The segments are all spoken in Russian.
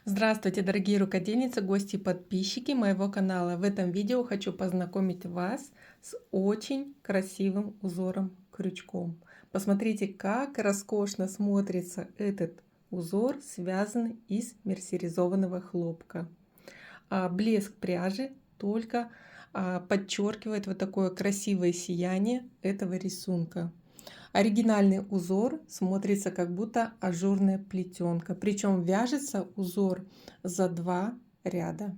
Здравствуйте, дорогие рукодельницы, гости и подписчики моего канала. В этом видео хочу познакомить вас с очень красивым узором крючком. Посмотрите, как роскошно смотрится этот узор, связанный из мерсеризованного хлопка. Блеск пряжи только подчеркивает вот такое красивое сияние этого рисунка. Оригинальный узор смотрится как будто ажурная плетенка, причем вяжется узор за 2 ряда.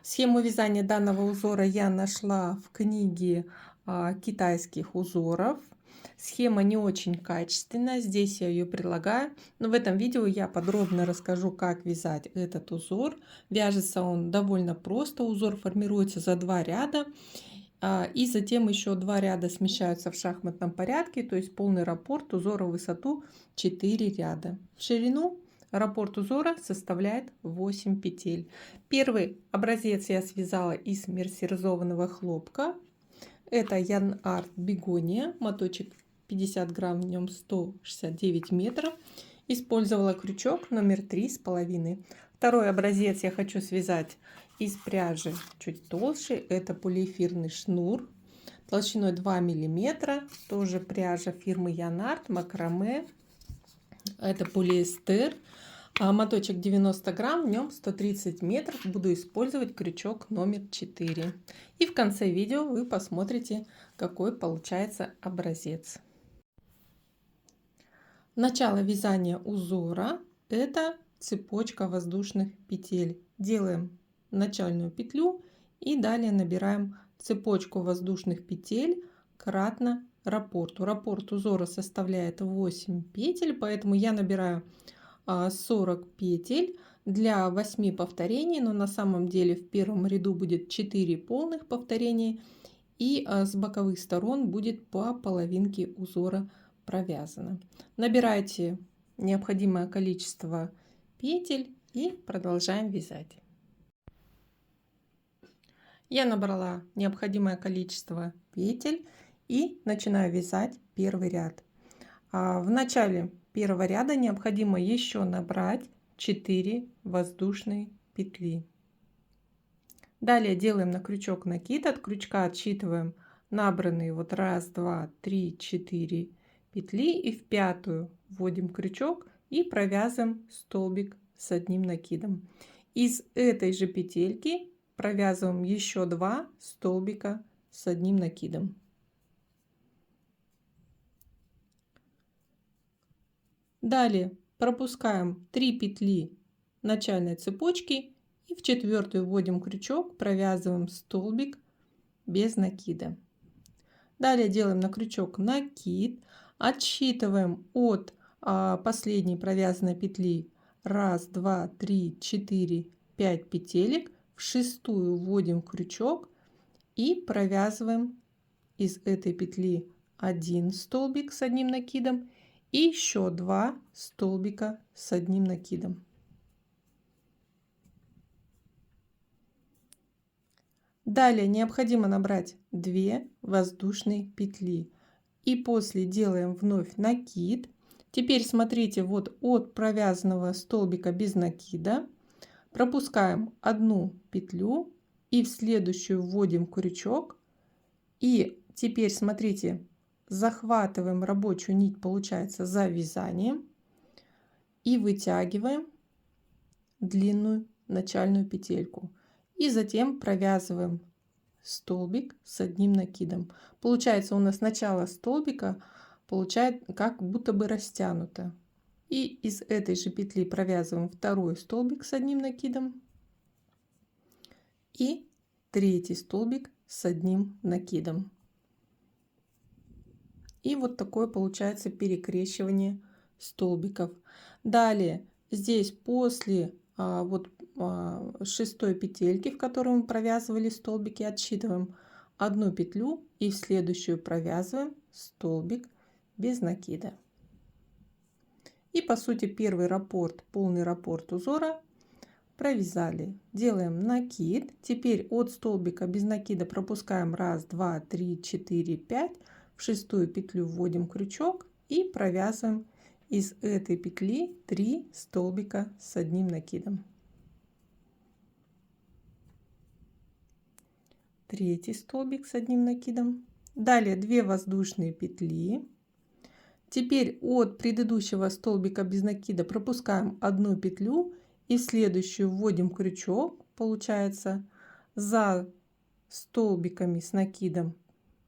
Схему вязания данного узора я нашла в книге китайских узоров. Схема не очень качественная, здесь я ее предлагаю, но в этом видео я подробно расскажу, как вязать этот узор. Вяжется он довольно просто, узор формируется за 2 ряда. И затем еще 2 ряда смещаются в шахматном порядке, то есть полный раппорт узора в высоту 4 ряда. В ширину раппорт узора составляет 8 петель. Первый образец я связала из мерсеризованного хлопка. Это Yarn Art Бегония, моточек 50 грамм, в нем 169 метров. Использовала крючок номер 3,5. Второй образец я хочу связать из пряжи чуть толще. Это полиэфирный шнур толщиной 2 миллиметра. Тоже пряжа фирмы Yarn Art, макраме. Это полиэстер. Моточек 90 грамм, в нем 130 метров. Буду использовать крючок номер 4. И в конце видео вы посмотрите, какой получается образец. Начало вязания узора — это цепочка воздушных петель. Делаем начальную петлю и далее набираем цепочку воздушных петель кратно раппорту. Раппорт узора составляет 8 петель, поэтому я набираю 40 петель для 8 повторений, но на самом деле в первом ряду будет 4 полных повторения, и с боковых сторон будет по половинке узора провязано. Набирайте необходимое количество петель и продолжаем вязать. Я набрала необходимое количество петель и начинаю вязать первый ряд. В начале первого ряда необходимо еще набрать 4 воздушные петли. Далее делаем на крючок накид, от крючка отсчитываем набранные вот 1, 2, 3, 4 петли и в пятую вводим крючок и провязываем столбик с одним накидом. Из этой же петельки провязываем еще 2 столбика с одним накидом. Далее пропускаем 3 петли начальной цепочки и в четвертую вводим крючок, провязываем столбик без накида. Далее делаем на крючок накид, отсчитываем от последней провязанной петли 1, 2, 3, 4, 5 петелек, в шестую вводим крючок и провязываем из этой петли 1 столбик с одним накидом и еще 2 столбика с одним накидом. Далее необходимо набрать 2 воздушные петли и после делаем вновь накид. Теперь смотрите, вот от провязанного столбика без накида пропускаем 1 петлю и в следующую вводим крючок. И теперь смотрите, захватываем рабочую нить, получается, за вязанием и вытягиваем длинную начальную петельку. И затем провязываем столбик с одним накидом. Получается, у нас начало столбика получает как будто бы растянуто. И из этой же петли провязываем второй столбик с одним накидом и третий столбик с одним накидом. И вот такое получается перекрещивание столбиков. Далее здесь после шестой петельки, в которой мы провязывали столбики, отсчитываем 1 петлю и в следующую провязываем столбик без накида. И по сути первый раппорт, полный раппорт узора провязали. Делаем накид. Теперь от столбика без накида пропускаем 1, 2, 3, 4, 5. В шестую петлю вводим крючок и провязываем из этой петли 3 столбика с одним накидом. Третий столбик с одним накидом. Далее 2 воздушные петли. Теперь от предыдущего столбика без накида пропускаем одну петлю и в следующую вводим крючок. Получается, за столбиками с накидом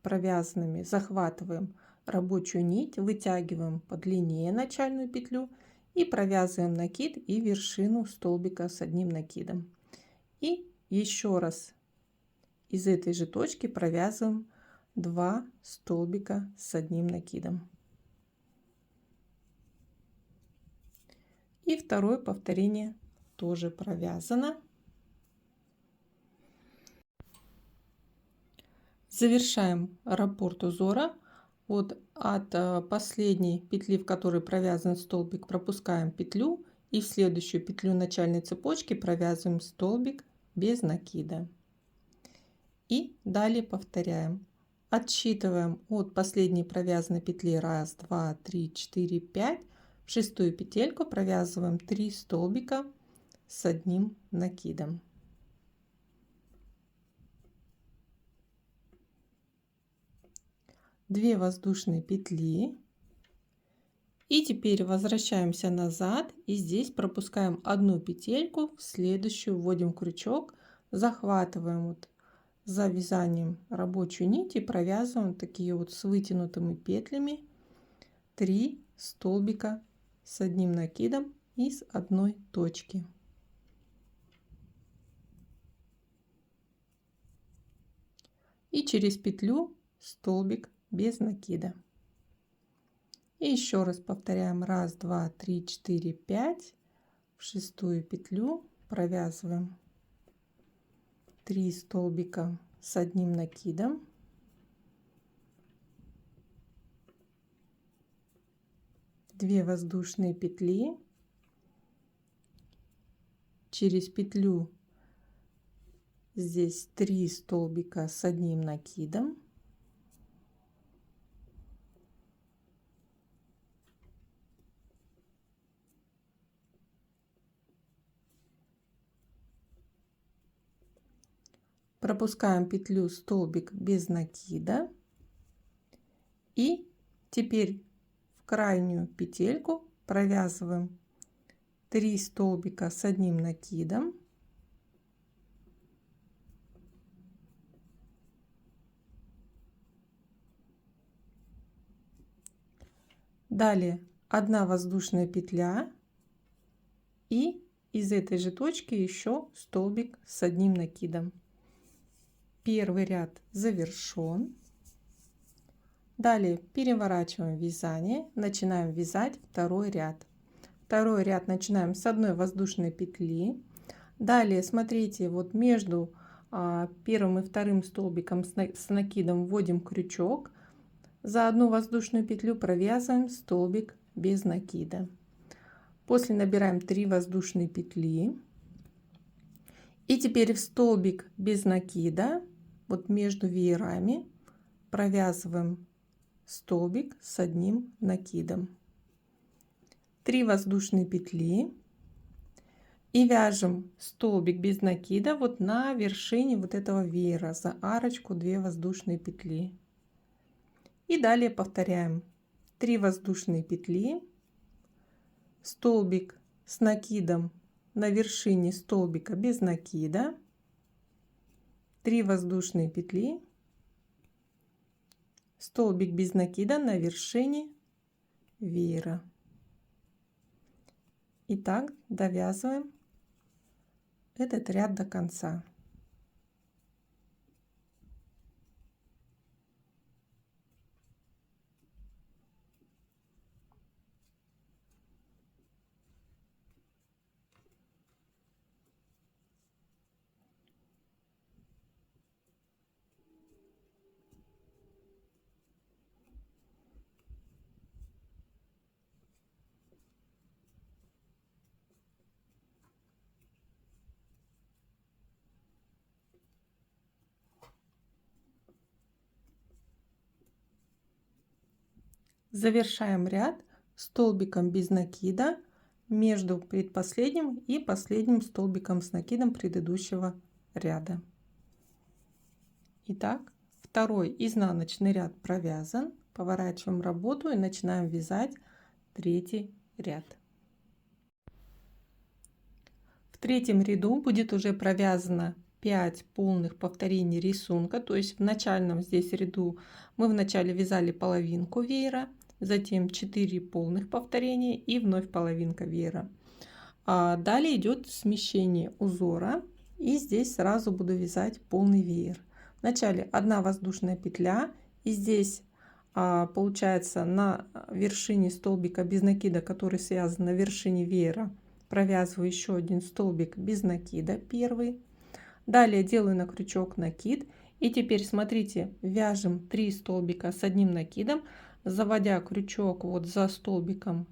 провязанными захватываем рабочую нить, вытягиваем подлиннее начальную петлю и провязываем накид и вершину столбика с одним накидом. И еще раз из этой же точки провязываем 2 столбика с одним накидом. И второе повторение тоже провязано. Завершаем раппорт узора. Вот от последней петли, в которой провязан столбик, пропускаем петлю и в следующую петлю начальной цепочки провязываем столбик без накида. И далее повторяем. Отсчитываем от последней провязанной петли 1, 2, 3, 4, 5. В шестую петельку провязываем 3 столбика с одним накидом. Две воздушные петли. И теперь возвращаемся назад и здесь пропускаем одну петельку, в следующую вводим крючок, захватываем вот за вязанием рабочую нить и провязываем такие вот с вытянутыми петлями 3 столбика с одним накидом из одной точки. И через петлю столбик без накида. И еще раз повторяем 1, 2, 3, 4, 5. В шестую петлю провязываем 3 столбика с одним накидом. Две воздушные петли. Через петлю здесь 3 столбика с одним накидом. Пропускаем петлю столбик без накида. И теперь в крайнюю петельку провязываем 3 столбика с одним накидом. Далее 1 воздушная петля и из этой же точки еще столбик с одним накидом. Первый ряд завершен. Далее переворачиваем вязание, начинаем вязать второй ряд. Второй ряд начинаем с 1 воздушной петли. Далее смотрите, вот между первым и вторым столбиком с накидом вводим крючок. За 1 воздушную петлю провязываем столбик без накида. После набираем 3 воздушные петли. И теперь в столбик без накида, вот между веерами, провязываем столбик с одним накидом. 3 воздушные петли. И вяжем столбик без накида вот на вершине вот этого веера. За арочку 2 воздушные петли. И далее повторяем 3 воздушные петли, столбик с накидом на вершине столбика без накида, 3 воздушные петли, столбик без накида на вершине веера. И так довязываем этот ряд до конца. Завершаем ряд столбиком без накида между предпоследним и последним столбиком с накидом предыдущего ряда. Итак, второй изнаночный ряд провязан. Поворачиваем работу и начинаем вязать третий ряд. В третьем ряду будет уже провязано 5 полных повторений рисунка. То есть в начальном здесь ряду мы вначале вязали половинку веера, затем 4 полных повторения и вновь половинка веера. Далее идет смещение узора, и здесь сразу буду вязать полный веер. Вначале 1 воздушная петля, и здесь получается на вершине столбика без накида, который связан на вершине веера, провязываю еще 1 столбик без накида, первый. Далее делаю на крючок накид, и теперь смотрите, вяжем 3 столбика с одним накидом, заводя крючок вот за столбиком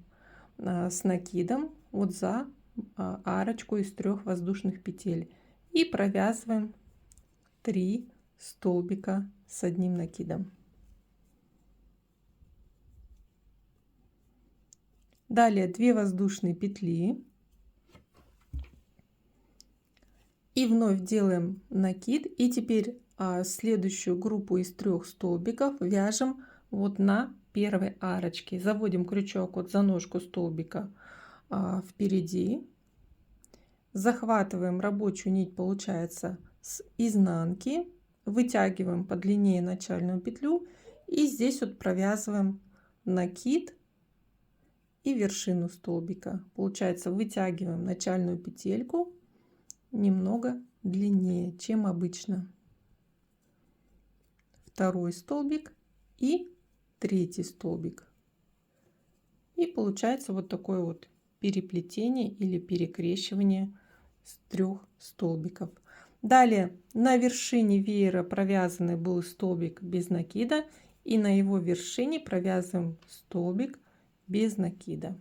с накидом, вот за арочку из 3 воздушных петель, и провязываем 3 столбика с одним накидом. Далее 2 воздушные петли. И вновь делаем накид. И теперь следующую группу из 3 столбиков вяжем вот на первой арочке. Заводим крючок вот за ножку столбика впереди. Захватываем рабочую нить, получается, с изнанки. Вытягиваем подлиннее начальную петлю. И здесь вот провязываем накид и вершину столбика. Получается, вытягиваем начальную петельку немного длиннее, чем обычно. Второй столбик и третий столбик. И получается вот такое вот переплетение или перекрещивание с 3 столбиков. Далее на вершине веера провязанный был столбик без накида, и на его вершине провязываем столбик без накида.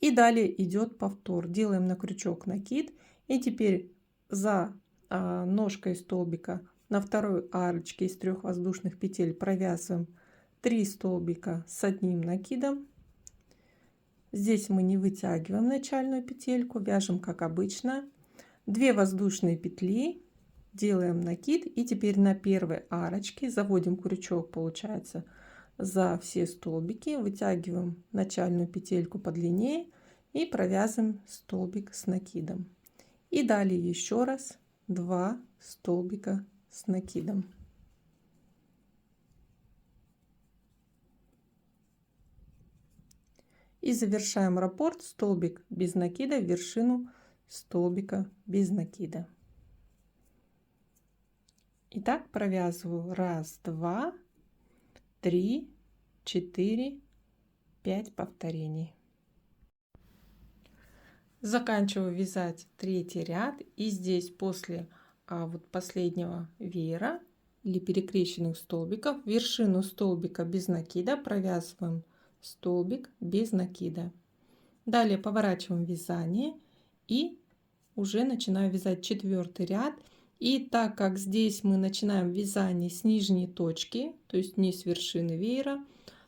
И далее идет повтор. Делаем на крючок накид, и теперь за ножкой столбика на второй арочке из 3 воздушных петель провязываем 3 столбика с одним накидом. Здесь мы не вытягиваем начальную петельку, вяжем как обычно. 2 воздушные петли, делаем накид, и теперь на первой арочке заводим крючок, получается, за все столбики, вытягиваем начальную петельку подлиннее и провязываем столбик с накидом. И далее еще раз 2 столбика с накидом. И завершаем раппорт столбик без накида в вершину столбика без накида. Итак, провязываю 1, 2, 3, 4, 5 повторений. Заканчиваю вязать третий ряд, и здесь после вот последнего веера или перекрещенных столбиков вершину столбика без накида провязываем столбик без накида. Далее поворачиваем вязание и уже начинаю вязать 4-й ряд. И так как здесь мы начинаем вязание с нижней точки, то есть не с вершины веера,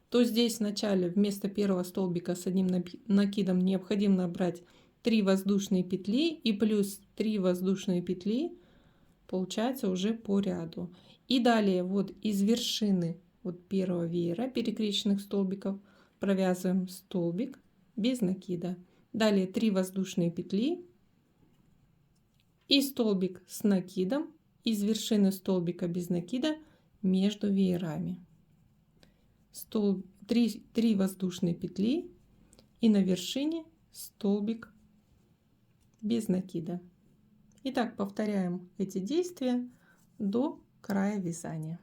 то здесь вначале вместо первого столбика с одним накидом необходимо набрать 3 воздушные петли и плюс 3 воздушные петли, получается уже по ряду. И далее вот из вершины вот первого веера перекрещенных столбиков провязываем столбик без накида. Далее 3 воздушные петли и столбик с накидом из вершины столбика без накида между веерами. 3 воздушные петли и на вершине столбик без накида. Итак, повторяем эти действия до края вязания.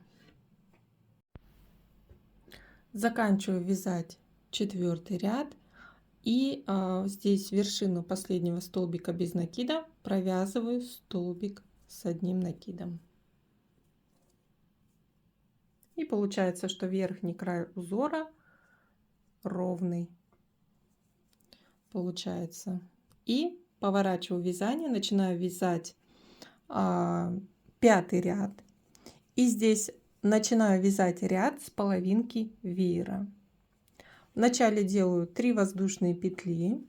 Заканчиваю вязать 4-й ряд, и здесь вершину последнего столбика без накида провязываю столбик с одним накидом. И получается, что верхний край узора ровный получается. И поворачиваю вязание, начинаю вязать 5-й ряд, и здесь начинаю вязать ряд с половинки веера. Вначале делаю 3 воздушные петли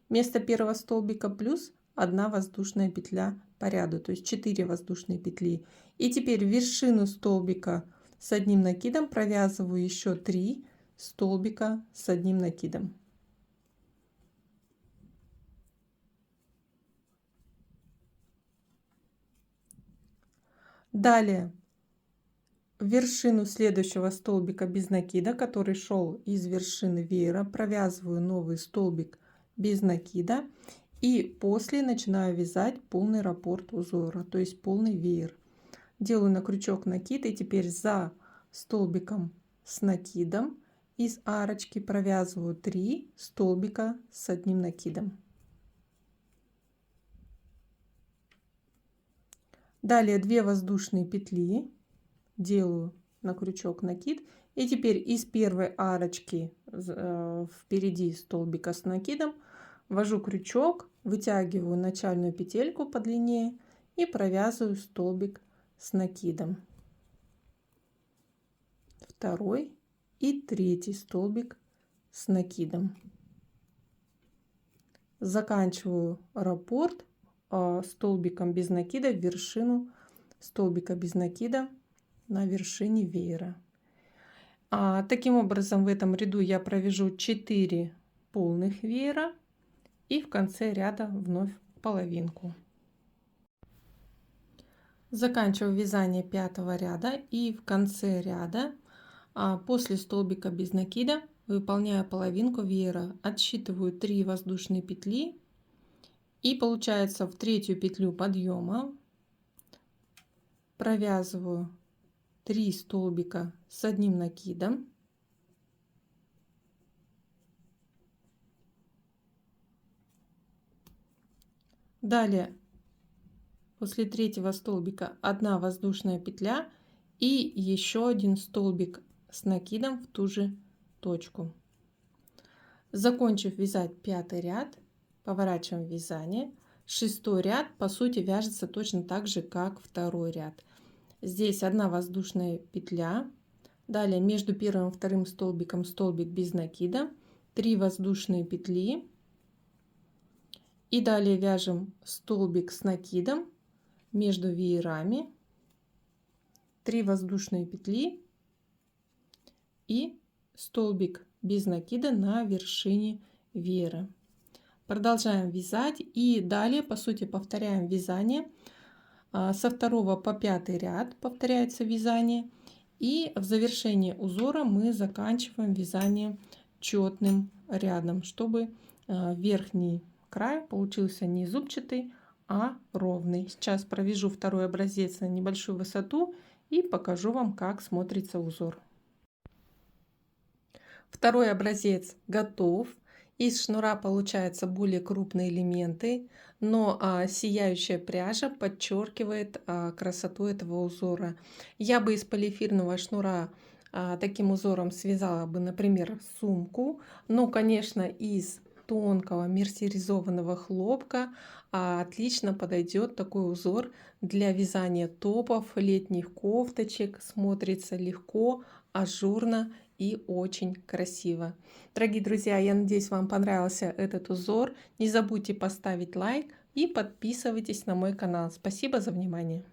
вместо первого столбика плюс 1 воздушная петля по ряду, то есть 4 воздушные петли. И теперь в вершину столбика с одним накидом провязываю еще 3 столбика с одним накидом. Далее в вершину следующего столбика без накида, который шел из вершины веера, провязываю новый столбик без накида и после начинаю вязать полный раппорт узора, то есть полный веер. Делаю на крючок накид и теперь за столбиком с накидом из арочки провязываю 3 столбика с одним накидом. Далее 2 воздушные петли делаю на крючок накид и теперь из первой арочки впереди столбика с накидом ввожу крючок, вытягиваю начальную петельку подлиннее и провязываю столбик с накидом, второй и третий столбик с накидом. Заканчиваю раппорт столбиком без накида в вершину столбика без накида на вершине веера. Таким образом в этом ряду я провяжу 4 полных веера и в конце ряда вновь половинку. Заканчиваю вязание 5-го ряда и в конце ряда после столбика без накида выполняю половинку веера, отсчитываю 3 воздушные петли и получается в третью петлю подъема провязываю 3 столбика с одним накидом, далее после третьего столбика 1 воздушная петля и еще один столбик с накидом в ту же точку. Закончив вязать 5-й ряд, поворачиваем вязание. 6-й ряд по сути вяжется точно так же, как 2-й ряд. Здесь 1 воздушная петля, далее между первым и вторым столбиком столбик без накида, 3 воздушные петли и далее вяжем столбик с накидом между веерами, 3 воздушные петли и столбик без накида на вершине веера. Продолжаем вязать и далее по сути повторяем вязание. Со 2 по 5 ряд повторяется вязание и в завершении узора мы заканчиваем вязание четным рядом, чтобы верхний край получился не зубчатый, а ровный. Сейчас провяжу второй образец на небольшую высоту и покажу вам, как смотрится узор. Второй образец готов. Из шнура получаются более крупные элементы, но сияющая пряжа подчеркивает красоту этого узора. Я бы из полиэфирного шнура таким узором связала бы, например, сумку, но, конечно, из тонкого мерсеризованного хлопка отлично подойдет такой узор для вязания топов, летних кофточек. Смотрится легко, ажурно и очень красиво. Дорогие друзья, я надеюсь, вам понравился этот узор. Не забудьте поставить лайк и подписывайтесь на мой канал. Спасибо за внимание.